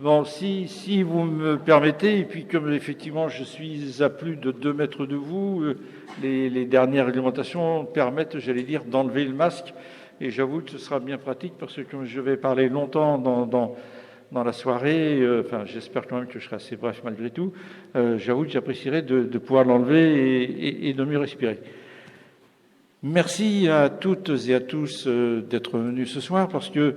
Bon, si vous me permettez, et puis comme effectivement je suis à plus de 2 mètres de vous, les dernières réglementations permettent, j'allais dire, d'enlever le masque. Et j'avoue que ce sera bien pratique parce que comme je vais parler longtemps dans la soirée, enfin j'espère quand même que je serai assez bref malgré tout, j'avoue que j'apprécierais de pouvoir l'enlever et de mieux respirer. Merci à toutes et à tous d'être venus ce soir parce que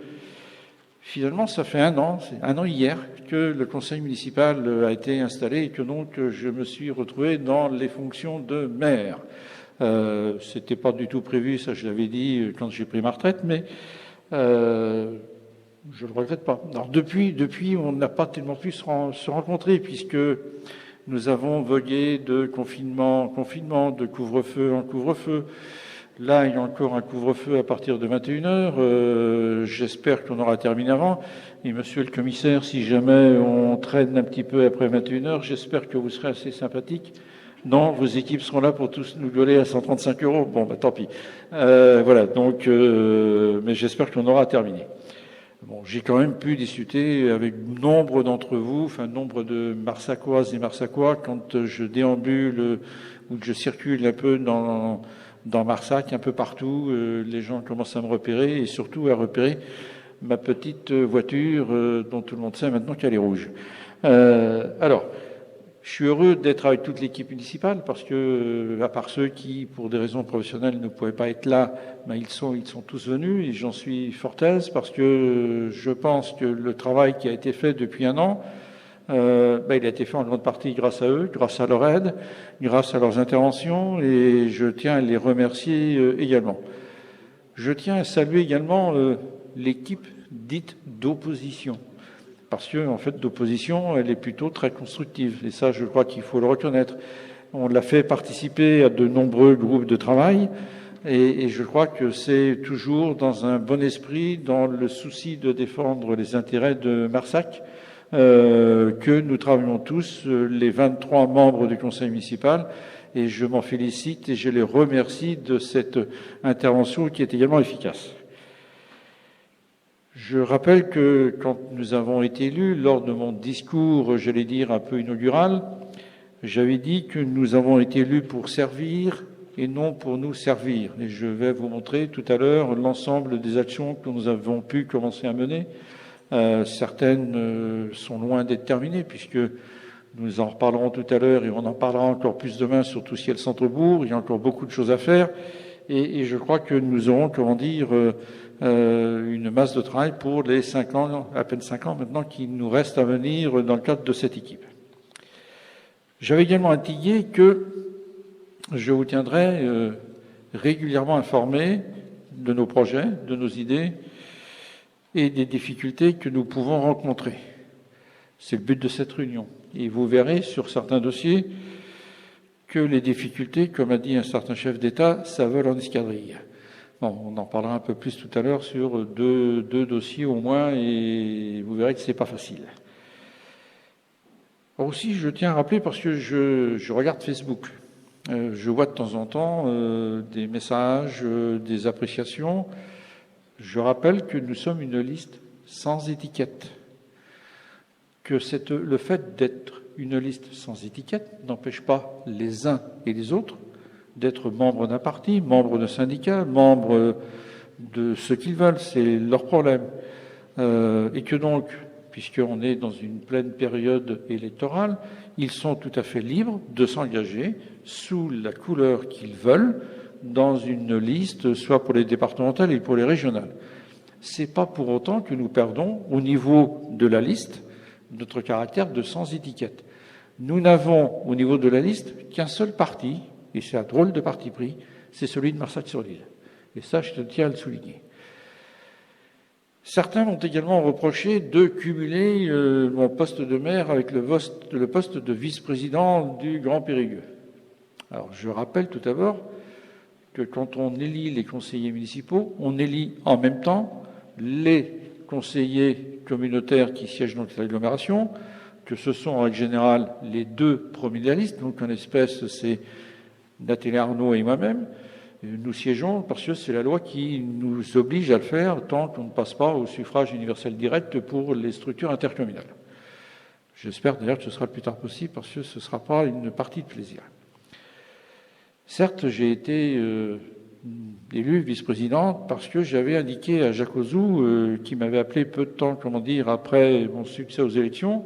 finalement, ça fait un an hier, que le conseil municipal a été installé et que donc je me suis retrouvé dans les fonctions de maire. C'était pas du tout prévu, ça je l'avais dit quand j'ai pris ma retraite, mais je le regrette pas. Alors depuis, on n'a pas tellement pu se rencontrer puisque nous avons vogué de confinement en confinement, de couvre-feu en couvre-feu. Là, il y a encore un couvre-feu à partir de 21h. J'espère qu'on aura terminé avant. Et monsieur le commissaire, si jamais on traîne un petit peu après 21h, j'espère que vous serez assez sympathique. Non, vos équipes seront là pour tous nous gueuler à 135 €. Bon, bah tant pis. Voilà, donc, mais j'espère qu'on aura terminé. Bon, j'ai quand même pu discuter avec nombre d'entre vous, enfin nombre de Marsacoises et Marsacois, quand je déambule ou que je circule un peu dans Marsac, un peu partout, les gens commencent à me repérer et surtout à repérer ma petite voiture dont tout le monde sait maintenant qu'elle est rouge. Alors, je suis heureux d'être avec toute l'équipe municipale parce que, à part ceux qui, pour des raisons professionnelles, ne pouvaient pas être là, ben ils sont tous venus et j'en suis fort aise parce que je pense que le travail qui a été fait depuis un an, il a été fait en grande partie grâce à eux, grâce à leur aide, grâce à leurs interventions et je tiens à les remercier également. Je tiens à saluer également l'équipe dite d'opposition. Parce que, en fait, d'opposition, elle est plutôt très constructive. Et ça, je crois qu'il faut le reconnaître. On l'a fait participer à de nombreux groupes de travail. Et je crois que c'est toujours dans un bon esprit, dans le souci de défendre les intérêts de Marsac, que nous travaillons tous, les 23 membres du conseil municipal. Et je m'en félicite et je les remercie de cette intervention qui est également efficace. Je rappelle que quand nous avons été élus, lors de mon discours, j'allais dire un peu inaugural, j'avais dit que nous avons été élus pour servir et non pour nous servir. Et je vais vous montrer tout à l'heure l'ensemble des actions que nous avons pu commencer à mener. Certaines sont loin d'être terminées puisque nous en reparlerons tout à l'heure et on en parlera encore plus demain, surtout si elle centre-bourg. Il y a encore beaucoup de choses à faire et je crois que nous aurons, une masse de travail pour les 5 ans, à peine 5 ans maintenant, qui nous reste à venir dans le cadre de cette équipe. J'avais également indiqué que je vous tiendrai régulièrement informé de nos projets, de nos idées et des difficultés que nous pouvons rencontrer. C'est le but de cette réunion. Et vous verrez sur certains dossiers que les difficultés, comme a dit un certain chef d'État, ça vole en escadrille. Bon, on en parlera un peu plus tout à l'heure sur deux dossiers au moins et vous verrez que c'est pas facile. Alors aussi, je tiens à rappeler parce que je regarde Facebook. Je vois de temps en temps des messages, des appréciations. Je rappelle que nous sommes une liste sans étiquette. Que le fait d'être une liste sans étiquette n'empêche pas les uns et les autres d'être membres d'un parti, membres d'un syndicat, membres de ce qu'ils veulent, c'est leur problème. Et que donc, puisqu'on est dans une pleine période électorale, ils sont tout à fait libres de s'engager sous la couleur qu'ils veulent dans une liste, soit pour les départementales et pour les régionales. C'est pas pour autant que nous perdons, au niveau de la liste, notre caractère de sans étiquette. Nous n'avons, au niveau de la liste, qu'un seul parti, et c'est un drôle de parti pris, c'est celui de Marsac-sur-l'Île. Et ça, je tiens à le souligner. Certains m'ont également reproché de cumuler mon poste de maire avec le poste de vice-président du Grand Périgueux. Alors, je rappelle tout d'abord que quand on élit les conseillers municipaux, on élit en même temps les conseillers communautaires qui siègent dans l'agglomération, que ce sont en règle générale les 2 premiers de la liste, donc en espèce c'est Nathalie Arnaud et moi-même, nous siégeons parce que c'est la loi qui nous oblige à le faire tant qu'on ne passe pas au suffrage universel direct pour les structures intercommunales. J'espère d'ailleurs que ce sera le plus tard possible, parce que ce ne sera pas une partie de plaisir. Certes, j'ai été élu vice-président parce que j'avais indiqué à Jacques Ozou, qui m'avait appelé peu de temps, après mon succès aux élections,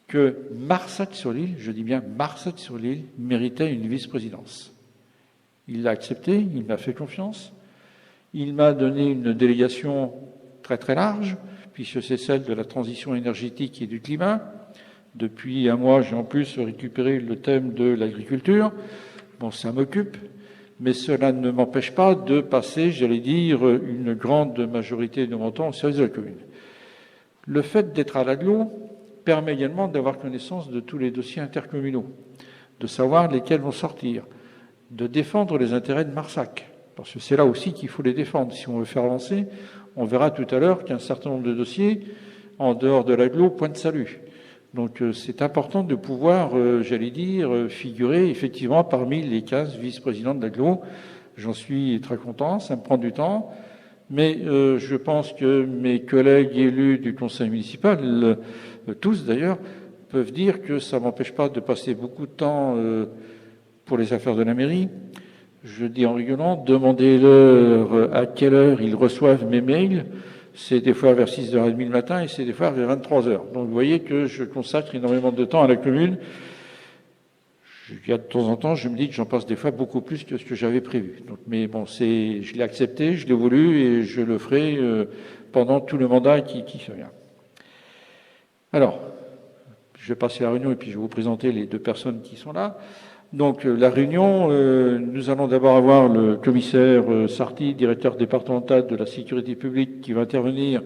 que Marsac-sur-l'Île, je dis bien Marsac-sur-l'Île, méritait une vice-présidence. Il l'a accepté, il m'a fait confiance, il m'a donné une délégation très très large, puisque c'est celle de la transition énergétique et du climat. Depuis un mois, j'ai en plus récupéré le thème de l'agriculture. Bon, ça m'occupe, mais cela ne m'empêche pas de passer, j'allais dire, une grande majorité de mon temps au service de la commune. Le fait d'être à l'agglo permet également d'avoir connaissance de tous les dossiers intercommunaux, de savoir lesquels vont sortir, de défendre les intérêts de Marsac, parce que c'est là aussi qu'il faut les défendre. Si on veut faire avancer, on verra tout à l'heure qu'un certain nombre de dossiers, en dehors de l'agglo, point de salut. Donc c'est important de pouvoir, j'allais dire, figurer effectivement parmi les 15 vice-présidents de l'agglo. J'en suis très content, ça me prend du temps, mais je pense que mes collègues élus du conseil municipal, tous d'ailleurs, peuvent dire que ça ne m'empêche pas de passer beaucoup de temps pour les affaires de la mairie. Je dis en rigolant, demandez-leur à quelle heure ils reçoivent mes mails. C'est des fois vers 6h30 le matin et c'est des fois vers 23h. Donc vous voyez que je consacre énormément de temps à la commune. De temps en temps, je me dis que j'en passe des fois beaucoup plus que ce que j'avais prévu. Donc, mais bon, je l'ai accepté, je l'ai voulu et je le ferai pendant tout le mandat qui vient. Alors, je vais passer à la réunion et puis je vais vous présenter les deux personnes qui sont là. Donc la réunion, nous allons d'abord avoir le commissaire Sarti, directeur départemental de la sécurité publique, qui va intervenir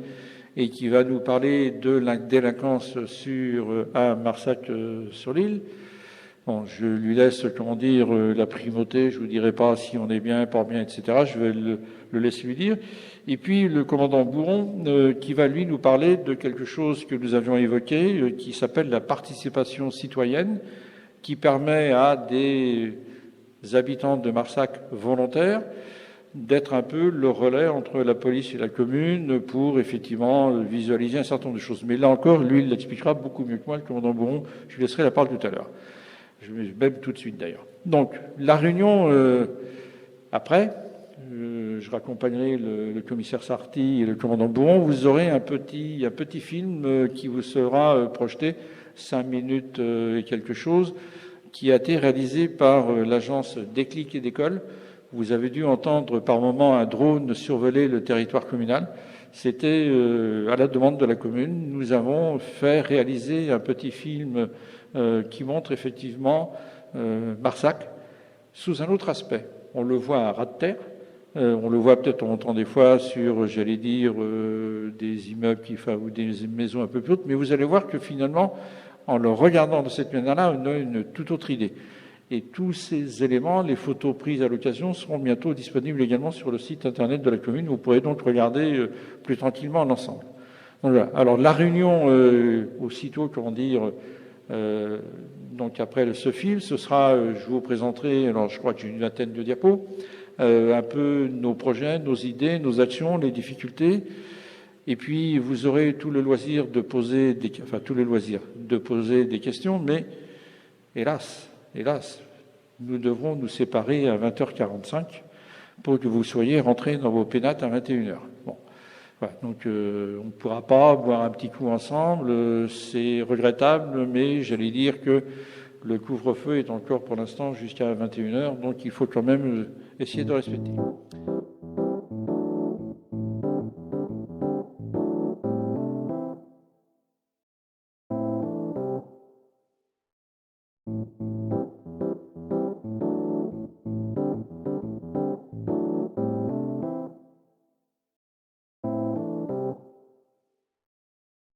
et qui va nous parler de la délinquance à Marsac-sur-l'Île. Bon, je lui laisse, la primauté. Je vous dirai pas si on est bien, pas bien, etc. Je vais le laisser lui dire. Et puis le commandant Bourron, qui va lui nous parler de quelque chose que nous avions évoqué, qui s'appelle la participation citoyenne, qui permet à des habitants de Marsac volontaires d'être un peu le relais entre la police et la commune pour effectivement visualiser un certain nombre de choses. Mais là encore, lui, il l'expliquera beaucoup mieux que moi, le commandant Bourron. Je lui laisserai la parole tout à l'heure. Je vais même tout de suite d'ailleurs. Donc, la réunion, après, je raccompagnerai le commissaire Sarti et le commandant Bourron. Vous aurez un petit film qui vous sera projeté, 5 minutes et quelque chose, qui a été réalisé par l'agence Déclic et d'École. Vous avez dû entendre par moment un drone survoler le territoire communal. C'était à la demande de la commune. Nous avons fait réaliser un petit film qui montre effectivement Marsac sous un autre aspect. On le voit à ras de terre. On le voit peut-être, on entend des fois sur, j'allais dire, des immeubles ou des maisons un peu plus hautes, mais vous allez voir que finalement, en le regardant de cette manière-là, on a une toute autre idée. Et tous ces éléments, les photos prises à l'occasion, seront bientôt disponibles également sur le site internet de la commune. Vous pourrez donc regarder plus tranquillement l'ensemble. Donc, voilà. Alors la réunion, aussitôt, donc après ce film, ce sera, je vous présenterai, alors je crois que j'ai une vingtaine de diapos, un peu nos projets, nos idées, nos actions, les difficultés. Et puis vous aurez tout le loisir de poser des questions, mais hélas, nous devrons nous séparer à 20h45 pour que vous soyez rentrés dans vos pénates à 21h. Bon, voilà, donc on ne pourra pas boire un petit coup ensemble, c'est regrettable, mais j'allais dire que le couvre-feu est encore pour l'instant jusqu'à 21h, donc il faut quand même essayer de respecter.